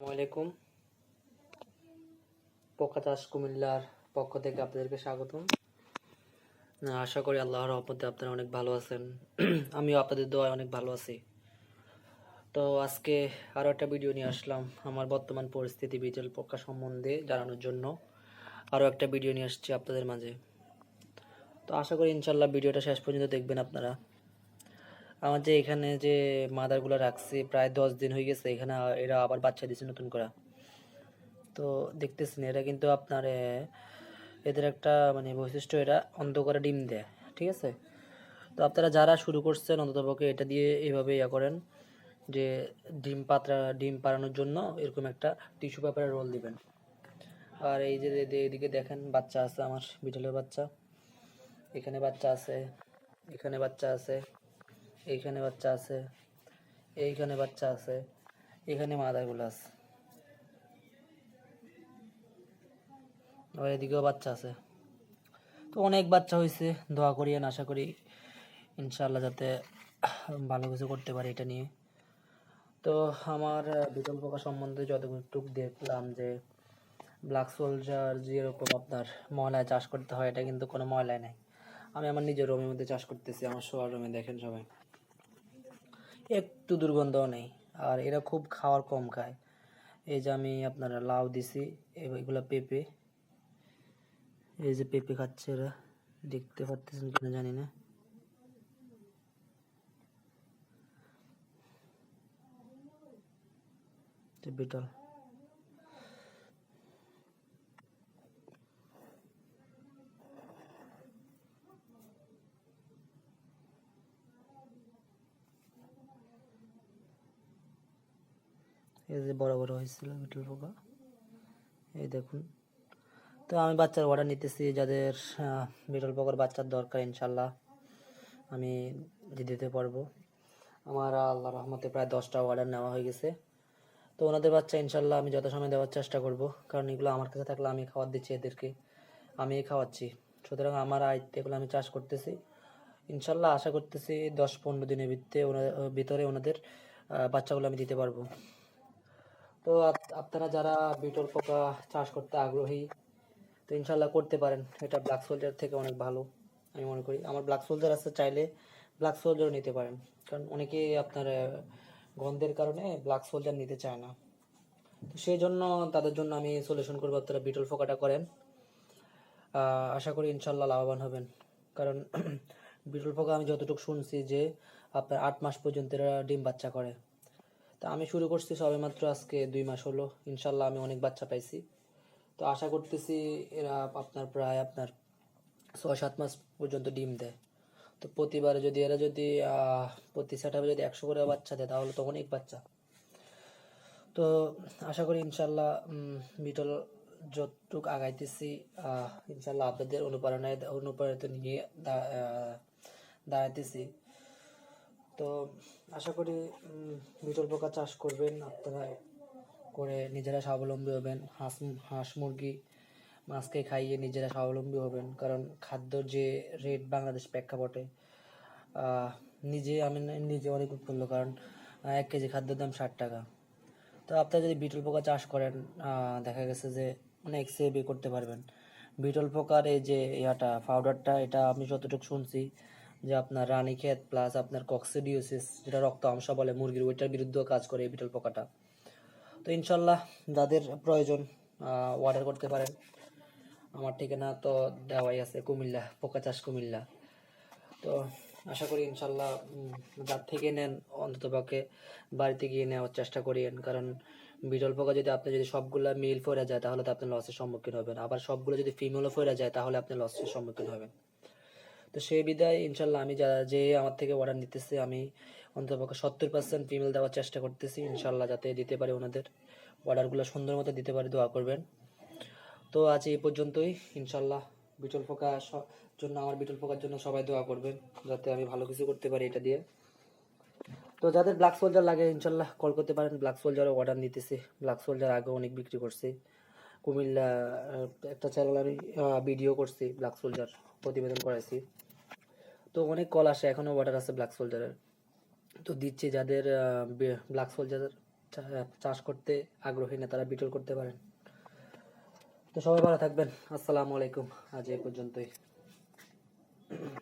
আসসালামাইকুম। পোকা চাষ কুমিল্লার পক্ষ থেকে আপনাদেরকে স্বাগতম। আশা করি আল্লাহর রহমতে আপনারা অনেক ভালো আছেন। আমিও আপনাদের দোয়ায় অনেক ভালো আছি। তো আজকে আরও একটা ভিডিও নিয়ে আসলাম আমার বর্তমান পরিস্থিতি বিটল পোকা সম্বন্ধে জানানোর জন্য। আরও একটা ভিডিও নিয়ে আসছি আপনাদের মাঝে। তো আশা করি ইনশাল্লাহ ভিডিওটা শেষ পর্যন্ত দেখবেন আপনারা। আমার যে এখানে যে মাদারগুলো রাখছি প্রায় 10 দিন হয়ে গেছে, এখানে এরা আবার বাচ্চা দিচ্ছে নতুন করে। তো দেখতেছেন এরা কিন্তু আপনার এদের একটা বৈশিষ্ট্য, এরা অন্ধকারে ডিম দেয়, ঠিক আছে। তো আপনারা যারা শুরু করছেন অন্ততপক্ষে এটা দিয়ে এইভাবে করেন যে ডিম পাড়ানোর জন্য এরকম একটা টিস্যু পেপারের রোল দিবেন। আর এই যে এদিকে দেখেন বাচ্চা আছে, আমার বিটলের বাচ্চা, এখানে বাচ্চা আছে, এখানে বাচ্চা আছে, এইখানে বাচ্চা আছে, এইখানে বাচ্চা আছে, এখানে মাদারগুলো আছে, আর এদিকেও বাচ্চা আছে। তো অনেক বাচ্চা হয়েছে, দোয়া করিয়েন, আশা করি ইনশাআল্লাহ যাতে ভালো কিছু করতে পারি এটা নিয়ে। তো আমার বিটল পোকা সম্বন্ধে যতটুকু দেখলাম যে ব্ল্যাক সোলজার যেরকম আপনার ময়লায় চাষ করতে হয়, এটা কিন্তু কোনো ময়লায় নাই। আমি আমার নিজের রুমের মধ্যে চাষ করতেছি, আমার শোয়ার রুমে দেখেন সবাই, একটু দুর্গন্ধও নেই। আর এরা খুব খাওয়ার কম খায়। এই যে আমি আপনারা লাউ দিছি, এগুলো পেঁপে, এই যে পেঁপে খাচ্ছে এরা, দেখতে পাচ্ছেন কিনা জানি না। বিটল এই যে বড় বড় হয়েছিল বিটল পোকা, এই দেখুন। তো আমি বাচ্চার অর্ডার নিতেছি, যাদের বিটল পোকার বাচ্চার দরকার ইনশাল্লাহ আমি দিতে পারবো। আমার আল্লাহ রহমতে প্রায় 10টা অর্ডার নেওয়া হয়ে গেছে। তো ওনাদের বাচ্চা ইনশাল্লাহ আমি যথাসময়ে দেওয়ার চেষ্টা করব, কারণ এগুলো আমার কাছে থাকলে আমি খাবার দিচ্ছি এদেরকে, আমি খাওয়াচ্ছি, সুতরাং আমার আয়ত্তে এগুলো আমি চাষ করতেছি। ইনশাল্লাহ আশা করতেছি 10-15 দিনের ভিতরে ওনাদের বাচ্চাগুলো আমি দিতে পারবো। তো আপনারা যারা বিটল পোকা চাষ করতে আগ্রহী, তো ইনশাল্লাহ করতে পারেন। এটা ব্ল্যাক সোলজার থেকে অনেক ভালো আমি মনে করি। আমার ব্ল্যাক সোলজার আছে, চাইলে ব্ল্যাক সোলজারও নিতে পারেন, কারণ অনেকেই আপনার গন্ধের কারণে ব্ল্যাক সোলজার নিতে চায় না। তো সেই জন্য তাদের জন্য আমি সলিউশন করবো, আপনারা বিটল পোকাটা করেন। আশা করি ইনশাল্লাহ লাভবান হবেন, কারণ বিটল পোকা আমি যতটুকু শুনছি যে আপনার 8 মাস পর্যন্ত এরা ডিম বাচ্চা করে। তা আমি শুরু করছি সবে মাত্র আজকে 2 মাস হলো, ইনশাল্লাহ আমি অনেক বাচ্চা পাইছি। তো আশা করতেছি এরা আপনার প্রায় আপনার 6-7 মাস পর্যন্ত ডিম দেয়। তো প্রতিবারে যদি এরা যদি প্রতি সেটআপে যদি 100 করে বাচ্চা দেয়, তাহলে তো অনেক বাচ্চা। তো আশা করি ইনশাল্লাহ বিটল যতটুক আগাইতেছি ইনশাল্লাহ আপনাদের অনুপ্রাণিত নিয়ে দাঁড়াইতেছি। তো আশা করি বিটল পোকা চাষ করবেন আপনারা, করে নিজেরা স্বাবলম্বী হবেন। হাঁস মুরগি মাছকে খাইয়ে নিজেরা স্বাবলম্বী হবেন, কারণ খাদ্যর যে রেট বাংলাদেশ প্রেক্ষাপটে, আমি নিজে অনেক উৎফুল্ল, কারণ 1 কেজি খাদ্যের দাম 60 টাকা। তো আপনারা যদি বিটল পোকা চাষ করেন, দেখা গেছে যে অনেক সেভই করতে পারবেন। বিটল পোকার এই যে পাউডারটা, এটা আমি যতটুকু শুনছি যে আপনার রানীক্ষেত প্লাস আপনার কক্সিডিওসিস, যেটা রক্ত আমসা বলে মুরগির, ওইটার বিরুদ্ধেও কাজ করে এই বিটল পোকাটা। তো ইনশাল্লাহ যাদের প্রয়োজন অর্ডার করতে পারেন। আমার ঠিকানা তো দেওয়াই আছে, কুমিল্লা, পোকা চাষ কুমিল্লা। তো আশা করি ইনশাল্লাহ যার থেকে নেন অন্ততপক্ষে বাড়িতে গিয়ে নেওয়ার চেষ্টা করিয়েন, কারণ বিরল পোকা যদি আপনি যদি সবগুলা মেল ফেরা যায়, তাহলে তো আপনি লসের সম্মুখীন হবেন, আবার সবগুলো যদি ফিমেলও ফেরা যায়, তাহলে আপনি লসের সম্মুখীন হবেন। তো সেই বিদায় ইনশাল্লাহ আমি যে আমার থেকে অর্ডার নিতেছি, আমি অন্ততপক্ষে 70% ফিমেল দেওয়ার চেষ্টা করতেছি ইনশাল্লাহ, যাতে দিতে পারি ওনাদের অর্ডারগুলো সুন্দর মতো দিতে পারি, দোয়া করবেন। তো আজ এই পর্যন্তই ইনশাল্লাহ। বিটল পোকা জন্য, আমার বিটল পোকার জন্য সবাই দোয়া করবেন, যাতে আমি ভালো কিছু করতে পারি এটা দিয়ে। তো যাদের ব্ল্যাক সোলজার লাগে ইনশাল্লাহ কল করতে পারেন, ব্ল্যাক সোলজারও অর্ডার নিতেছি। ব্ল্যাক সোলজার আগে অনেক বিক্রি করছি, কুমিল্লা একটা চ্যানেল আমি ভিডিও করছি, ব্ল্যাক সোলজার প্রতিবেদন করাইছি। তো অনেক কল আসে, এখনও অর্ডার আছে ব্ল্যাক সোলজারের। তো দিচ্ছি যাদের ব্ল্যাক সোলজার চাষ করতে আগ্রহী না তারা বিটল করতে পারেন। তো সবাই ভালো থাকবেন। আসসালামু আলাইকুম। আজ এই পর্যন্তই।